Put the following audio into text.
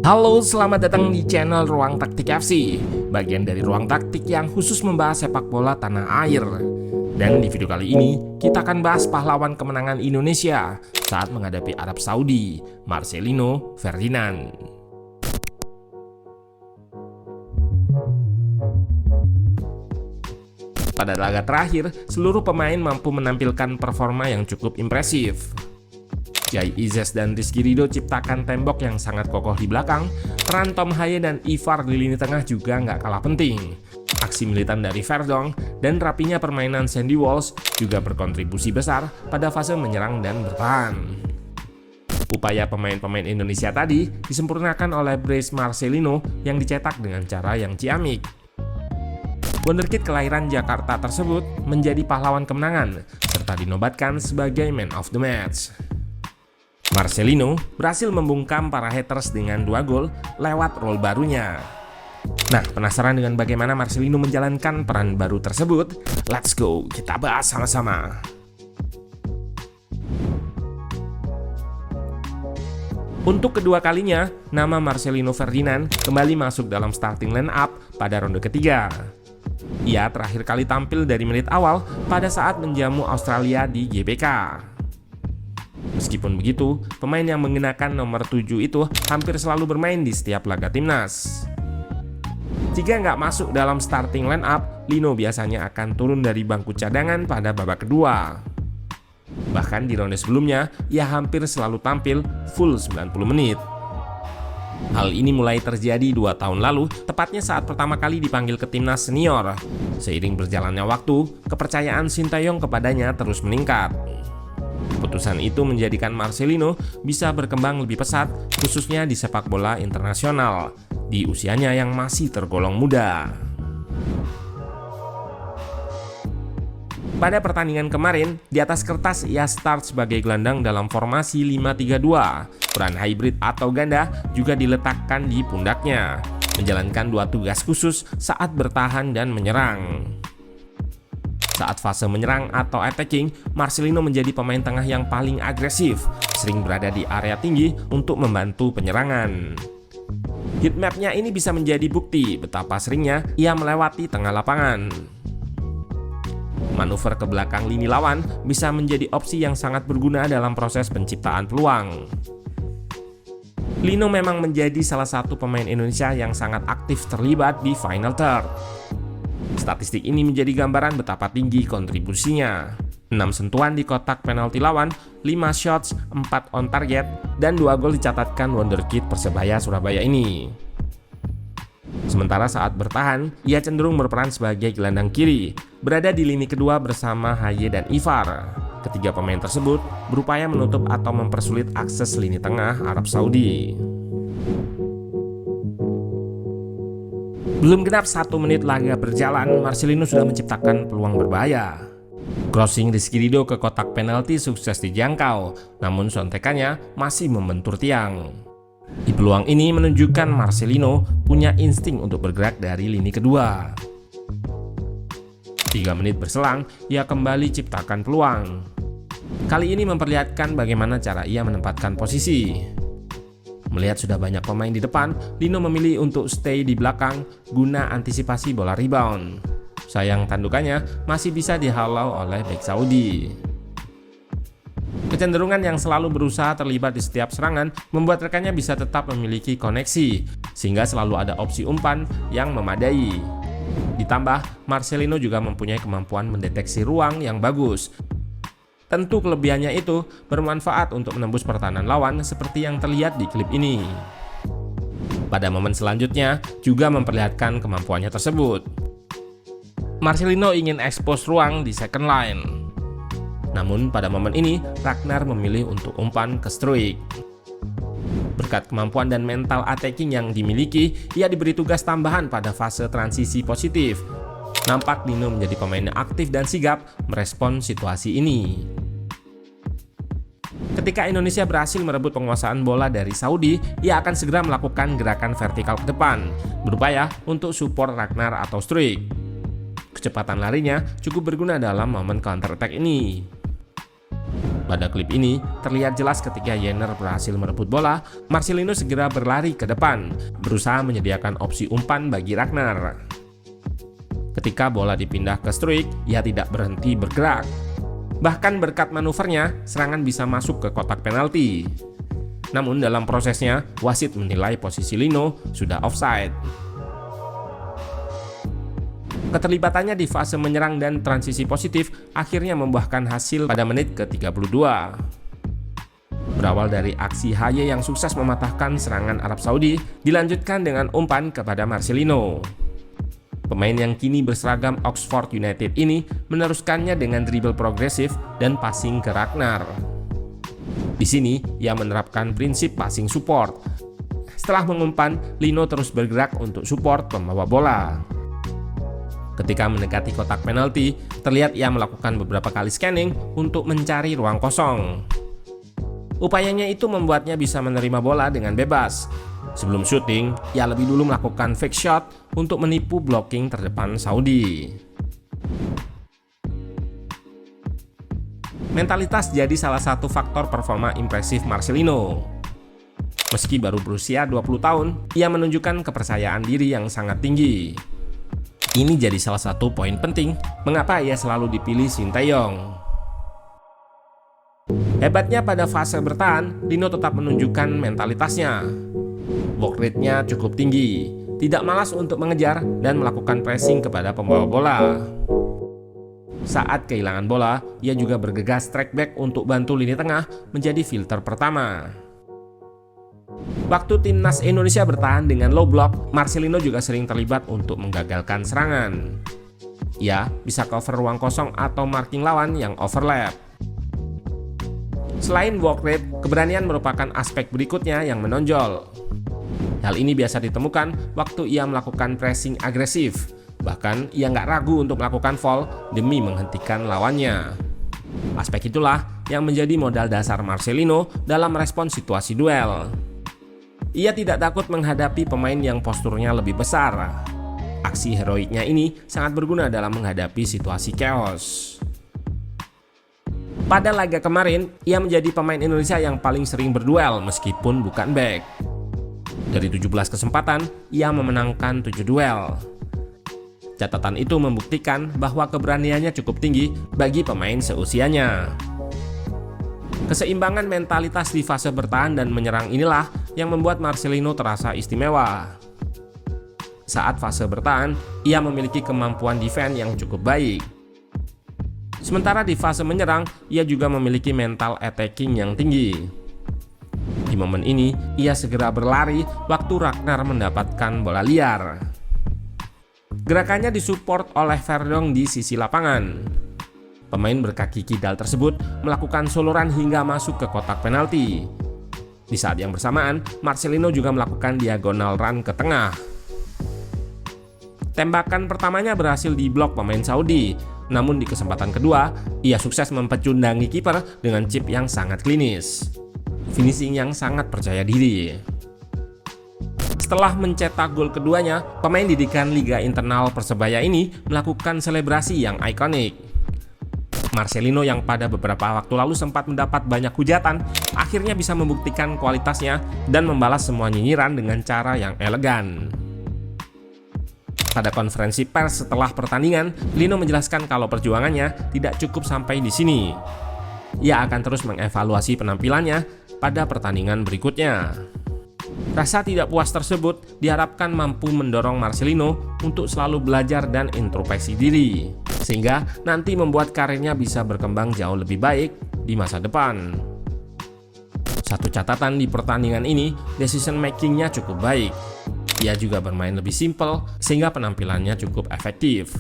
Halo, selamat datang di channel Ruang Taktik FC, bagian dari Ruang Taktik yang khusus membahas sepak bola tanah air. Dan di video kali ini, kita akan bahas pahlawan kemenangan Indonesia saat menghadapi Arab Saudi, Marcelino Ferdinand. Pada laga terakhir, seluruh pemain mampu menampilkan performa yang cukup impresif. Jai Izes dan Rizky Ridho ciptakan tembok yang sangat kokoh di belakang. Peran Tom Haye dan Ivar di lini tengah juga nggak kalah penting. Aksi militan dari Verdonk dan rapinya permainan Sandy Walsh juga berkontribusi besar pada fase menyerang dan bertahan. Upaya pemain-pemain Indonesia tadi disempurnakan oleh Blaise Marcelino yang dicetak dengan cara yang ciamik. Wonderkid kelahiran Jakarta tersebut menjadi pahlawan kemenangan serta dinobatkan sebagai man of the match. Marcelino berhasil membungkam para haters dengan 2 gol lewat role barunya. Nah, penasaran dengan bagaimana Marcelino menjalankan peran baru tersebut? Let's go, kita bahas sama-sama. Untuk kedua kalinya, nama Marcelino Ferdinand kembali masuk dalam starting line up pada ronde ketiga. Ia terakhir kali tampil dari menit awal pada saat menjamu Australia di GBK. Meskipun begitu, pemain yang mengenakan nomor 7 itu hampir selalu bermain di setiap laga timnas. Jika nggak masuk dalam starting line up, Lino biasanya akan turun dari bangku cadangan pada babak kedua. Bahkan di ronde sebelumnya, ia hampir selalu tampil full 90 menit. Hal ini mulai terjadi 2 tahun lalu, tepatnya saat pertama kali dipanggil ke timnas senior. Seiring berjalannya waktu, kepercayaan Sintayong kepadanya terus meningkat. Keputusan itu menjadikan Marcelino bisa berkembang lebih pesat, khususnya di sepak bola internasional, di usianya yang masih tergolong muda. Pada pertandingan kemarin, di atas kertas ia start sebagai gelandang dalam formasi 5-3-2. Peran hybrid atau ganda juga diletakkan di pundaknya, menjalankan 2 tugas khusus saat bertahan dan menyerang. Saat fase menyerang atau attacking, Marcelino menjadi pemain tengah yang paling agresif, sering berada di area tinggi untuk membantu penyerangan. Heatmap-nya ini bisa menjadi bukti betapa seringnya ia melewati tengah lapangan. Manuver ke belakang lini lawan bisa menjadi opsi yang sangat berguna dalam proses penciptaan peluang. Lino memang menjadi salah satu pemain Indonesia yang sangat aktif terlibat di final third. Statistik ini menjadi gambaran betapa tinggi kontribusinya. 6 sentuhan di kotak penalti lawan, 5 shots, 4 on target, dan 2 gol dicatatkan Wonderkid Persebaya Surabaya ini. Sementara saat bertahan, ia cenderung berperan sebagai gelandang kiri, berada di lini kedua bersama Haye dan Ivar. Ketiga pemain tersebut berupaya menutup atau mempersulit akses lini tengah Arab Saudi. Belum genap 1 menit laga berjalan, Marcelino sudah menciptakan peluang berbahaya. Crossing Rizky Ridho ke kotak penalti sukses dijangkau, namun sontekannya masih membentur tiang. Di peluang ini menunjukkan Marcelino punya insting untuk bergerak dari lini kedua. 3 menit berselang, ia kembali ciptakan peluang. Kali ini memperlihatkan bagaimana cara ia menempatkan posisi. Melihat sudah banyak pemain di depan, Lino memilih untuk stay di belakang guna antisipasi bola rebound. Sayang tandukannya masih bisa dihalau oleh bek Saudi. Kecenderungan yang selalu berusaha terlibat di setiap serangan membuat rekannya bisa tetap memiliki koneksi, sehingga selalu ada opsi umpan yang memadai. Ditambah, Marcelino juga mempunyai kemampuan mendeteksi ruang yang bagus. Tentu kelebihannya itu bermanfaat untuk menembus pertahanan lawan seperti yang terlihat di klip ini. Pada momen selanjutnya juga memperlihatkan kemampuannya tersebut. Marcelino ingin expose ruang di second line. Namun pada momen ini Ragnar memilih untuk umpan ke Struijk. Berkat kemampuan dan mental attacking yang dimiliki, ia diberi tugas tambahan pada fase transisi positif. Nampak Lino menjadi pemain yang aktif dan sigap merespon situasi ini. Ketika Indonesia berhasil merebut penguasaan bola dari Saudi, ia akan segera melakukan gerakan vertikal ke depan, berupaya untuk support Ragnar atau Struijk. Kecepatan larinya cukup berguna dalam momen counter attack ini. Pada klip ini, terlihat jelas ketika Jenner berhasil merebut bola, Marcelino segera berlari ke depan, berusaha menyediakan opsi umpan bagi Ragnar. Ketika bola dipindah ke Struijk, ia tidak berhenti bergerak. Bahkan berkat manuvernya, serangan bisa masuk ke kotak penalti. Namun dalam prosesnya, wasit menilai posisi Lino sudah offside. Keterlibatannya di fase menyerang dan transisi positif akhirnya membuahkan hasil pada menit ke-32. Berawal dari aksi Haye yang sukses mematahkan serangan Arab Saudi, dilanjutkan dengan umpan kepada Marcelino. Pemain yang kini berseragam Oxford United ini meneruskannya dengan dribble progresif dan passing ke Ragnar. Di sini, ia menerapkan prinsip passing support. Setelah mengumpan, Lino terus bergerak untuk support pembawa bola. Ketika mendekati kotak penalti, terlihat ia melakukan beberapa kali scanning untuk mencari ruang kosong. Upayanya itu membuatnya bisa menerima bola dengan bebas. Sebelum syuting, ia lebih dulu melakukan fake shot untuk menipu blocking terdepan Saudi. Mentalitas jadi salah satu faktor performa impresif Marcelino. Meski baru berusia 20 tahun, ia menunjukkan kepercayaan diri yang sangat tinggi. Ini jadi salah satu poin penting mengapa ia selalu dipilih Sinteyong. Hebatnya pada fase bertahan, Lino tetap menunjukkan mentalitasnya. Work rate-nya cukup tinggi, tidak malas untuk mengejar dan melakukan pressing kepada pembawa bola. Saat kehilangan bola, ia juga bergegas track back untuk bantu lini tengah menjadi filter pertama. Waktu timnas Indonesia bertahan dengan low block, Marcelino juga sering terlibat untuk menggagalkan serangan. Ia bisa cover ruang kosong atau marking lawan yang overlap. Selain work rate, keberanian merupakan aspek berikutnya yang menonjol. Hal ini biasa ditemukan waktu ia melakukan pressing agresif. Bahkan ia nggak ragu untuk melakukan foul demi menghentikan lawannya. Aspek itulah yang menjadi modal dasar Marcelino dalam merespons situasi duel. Ia tidak takut menghadapi pemain yang posturnya lebih besar. Aksi heroiknya ini sangat berguna dalam menghadapi situasi chaos. Pada laga kemarin, ia menjadi pemain Indonesia yang paling sering berduel meskipun bukan back. Dari 17 kesempatan, ia memenangkan 7 duel. Catatan itu membuktikan bahwa keberaniannya cukup tinggi bagi pemain seusianya. Keseimbangan mentalitas di fase bertahan dan menyerang inilah yang membuat Marcelino terasa istimewa. Saat fase bertahan, ia memiliki kemampuan defense yang cukup baik. Sementara di fase menyerang, ia juga memiliki mental attacking yang tinggi. Di momen ini, ia segera berlari waktu Ragnar mendapatkan bola liar. Gerakannya disupport oleh Verdonk di sisi lapangan. Pemain berkaki kidal tersebut melakukan soloran hingga masuk ke kotak penalti. Di saat yang bersamaan, Marcelino juga melakukan diagonal run ke tengah. Tembakan pertamanya berhasil diblok pemain Saudi, namun di kesempatan kedua, ia sukses mempecundangi kiper dengan chip yang sangat klinis. Finishing yang sangat percaya diri. Setelah mencetak gol keduanya, pemain didikan Liga Internal Persebaya ini melakukan selebrasi yang ikonik. Marcelino yang pada beberapa waktu lalu sempat mendapat banyak hujatan, akhirnya bisa membuktikan kualitasnya dan membalas semua nyinyiran dengan cara yang elegan. Pada konferensi pers setelah pertandingan, Lino menjelaskan kalau perjuangannya tidak cukup sampai di sini. Ia akan terus mengevaluasi penampilannya pada pertandingan berikutnya. Rasa tidak puas tersebut diharapkan mampu mendorong Marcelino untuk selalu belajar dan introspeksi diri, sehingga nanti membuat karirnya bisa berkembang jauh lebih baik di masa depan. Satu catatan di pertandingan ini, decision making-nya cukup baik. Ia juga bermain lebih simpel, sehingga penampilannya cukup efektif.